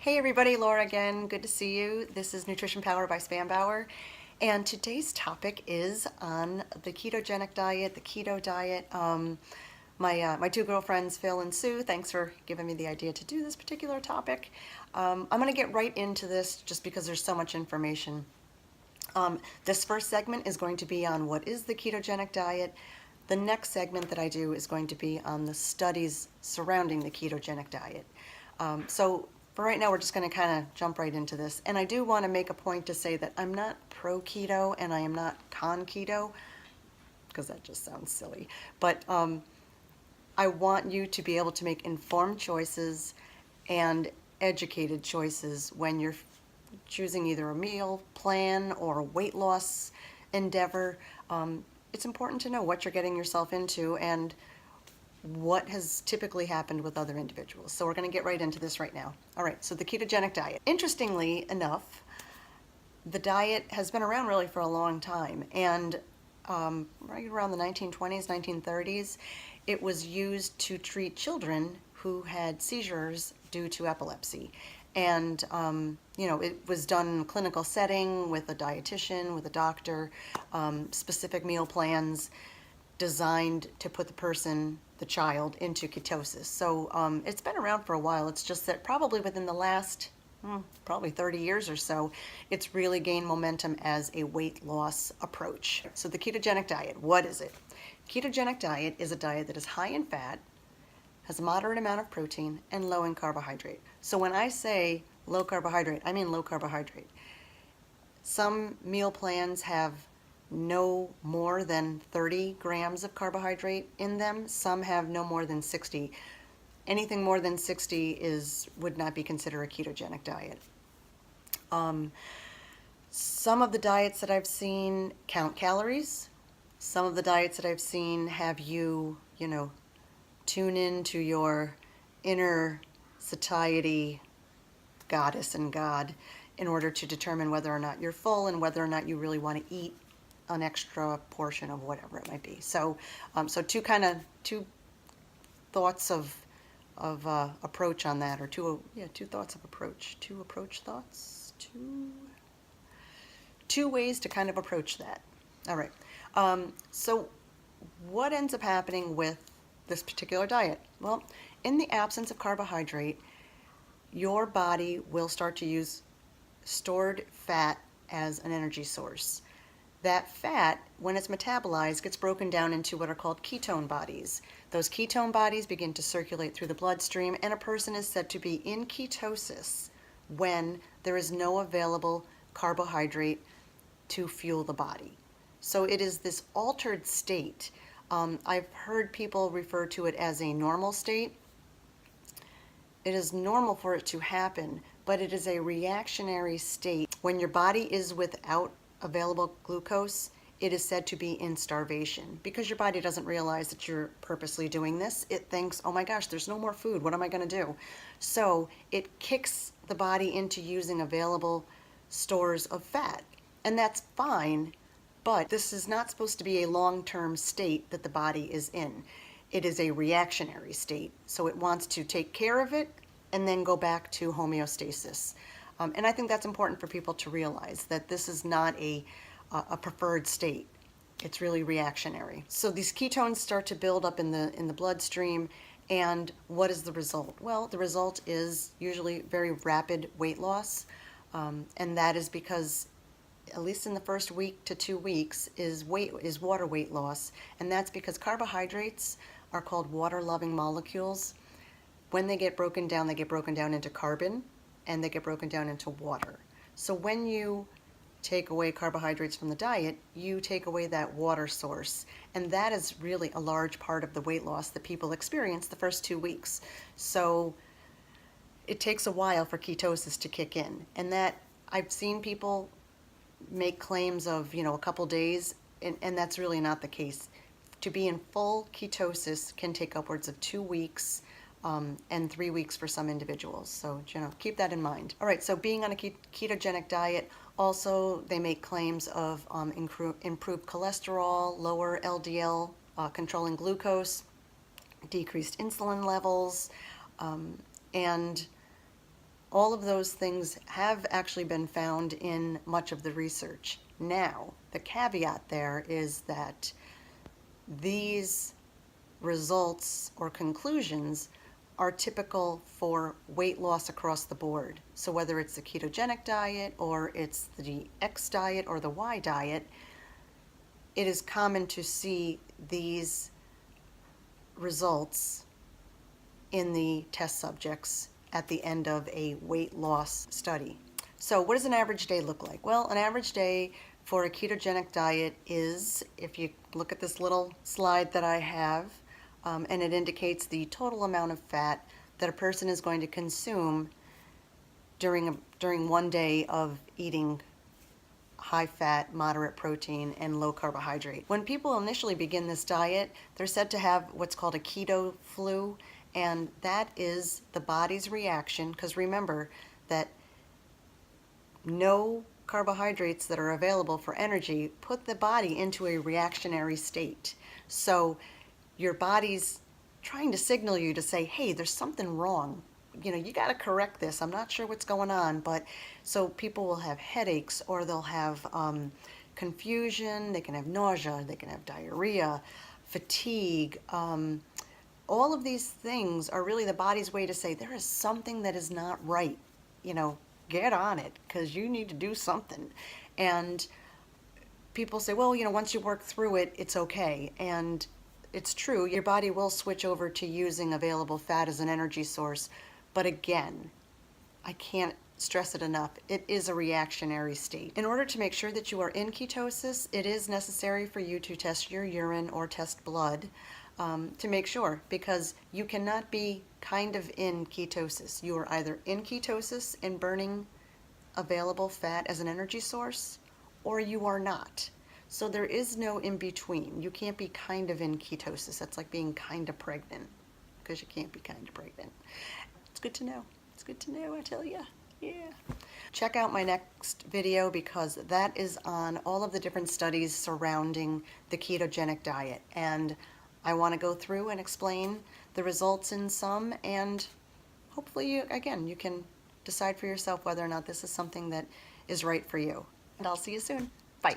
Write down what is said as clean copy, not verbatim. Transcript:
Hey everybody, Laura again. Good to see you. This is Nutrition Power by Spanbauer, and today's topic is on the ketogenic diet, the keto diet. My two girlfriends, Phil and Sue, thanks for giving me the idea to do this particular topic. I'm going to get right into this just because there's so much information. This first segment is going to be on what is the ketogenic diet. The next segment that I do is going to be on the studies surrounding the ketogenic diet. So for right now, we're just going to kind of jump right into this. And I do want to make a point to say that I'm not pro-keto and I am not con-keto, because that just sounds silly. But I want you to be able to make informed choices and educated choices when you're choosing either a meal plan or a weight loss endeavor. It's important to know what you're getting yourself into and what has typically happened with other individuals. So we're going to get right into this right now. All right, so the ketogenic diet. Interestingly enough, the diet has been around really for a long time, and right around the 1920s, 1930s, it was used to treat children who had seizures due to epilepsy. And, it was done in a clinical setting with a dietitian, with a doctor, specific meal plans designed to put the child into ketosis. So it's been around for a while. It's just that probably within the last probably 30 years or so, it's really gained momentum as a weight loss approach. So the ketogenic diet, what is it? Ketogenic diet is a diet that is high in fat, has a moderate amount of protein, and low in carbohydrate. So when I say low carbohydrate, I mean low carbohydrate. Some meal plans have no more than 30 grams of carbohydrate in them. Some have no more than 60. Anything more than 60 would not be considered a ketogenic diet. Some of the diets that I've seen count calories. Some of the diets that I've seen have you, tune into your inner satiety goddess and God in order to determine whether or not you're full and whether or not you really want to eat an extra portion of whatever it might be. So, two thoughts of approach on that, or two thoughts of approach, two ways to kind of approach that. All right. So, what ends up happening with this particular diet? Well, in the absence of carbohydrate, your body will start to use stored fat as an energy source. That fat, when it's metabolized, gets broken down into what are called ketone bodies. Those ketone bodies begin to circulate through the bloodstream, and a person is said to be in ketosis when there is no available carbohydrate to fuel the body. So it is this altered state. I've heard people refer to it as a normal state. It is normal for it to happen, but it is a reactionary state. When your body is without available glucose, it is said to be in starvation because your body doesn't realize that you're purposely doing this. It thinks, oh my gosh, there's no more food. What am I going to do? So it kicks the body into using available stores of fat. And that's fine, but this is not supposed to be a long-term state that the body is in. It is a reactionary state. So it wants to take care of it and then go back to homeostasis. And I think that's important for people to realize that this is not a preferred state. It's really reactionary. So these ketones start to build up in the bloodstream, and what is the result? Well, the result is usually very rapid weight loss, and that is because, at least in the first week to 2 weeks, is water weight loss, and that's because carbohydrates are called water-loving molecules. When they get broken down into carbon, and they get broken down into water. So when you take away carbohydrates from the diet, you take away that water source. And that is really a large part of the weight loss that people experience the first 2 weeks. So it takes a while for ketosis to kick in. And that, I've seen people make claims of, a couple days, and that's really not the case. To be in full ketosis can take upwards of 2 weeks, and 3 weeks for some individuals. So, keep that in mind. All right, so being on a ketogenic diet, also they make claims of improved cholesterol, lower LDL, controlling glucose, decreased insulin levels, and All of those things have actually been found in much of the research. Now, the caveat there is that these results or conclusions are typical for weight loss across the board. So whether it's the ketogenic diet or it's the X diet or the Y diet, it is common to see these results in the test subjects at the end of a weight loss study. So what does an average day look like? Well, an average day for a ketogenic diet is, if you look at this little slide that I have, and it indicates the total amount of fat that a person is going to consume during one day of eating high fat, moderate protein, and low carbohydrate. When people initially begin this diet, they're said to have what's called a keto flu, and that is the body's reaction, because remember that no carbohydrates that are available for energy put the body into a reactionary state. So your body's trying to signal you to say, hey, there's something wrong. You know, you got to correct this. I'm not sure what's going on. But so people will have headaches, or they'll have confusion. They can have nausea. They can have diarrhea, fatigue. All of these things are really the body's way to say there is something that is not right. You know, get on it, because you need to do something. And people say, well, you know, once you work through it, it's okay. And it's true, your body will switch over to using available fat as an energy source. But again, I can't stress it enough, it is a reactionary state. In order to make sure that you are in ketosis, it is necessary for you to test your urine or test blood to make sure, because you cannot be kind of in ketosis. You are either in ketosis and burning available fat as an energy source, or you are not. So there is no in between. You can't be kind of in ketosis. That's like being kind of pregnant, because you can't be kind of pregnant. It's good to know. It's good to know, I tell you. Yeah. Check out my next video, because that is on all of the different studies surrounding the ketogenic diet. And I want to go through and explain the results in some, and hopefully, you can decide for yourself whether or not this is something that is right for you. And I'll see you soon. Bye.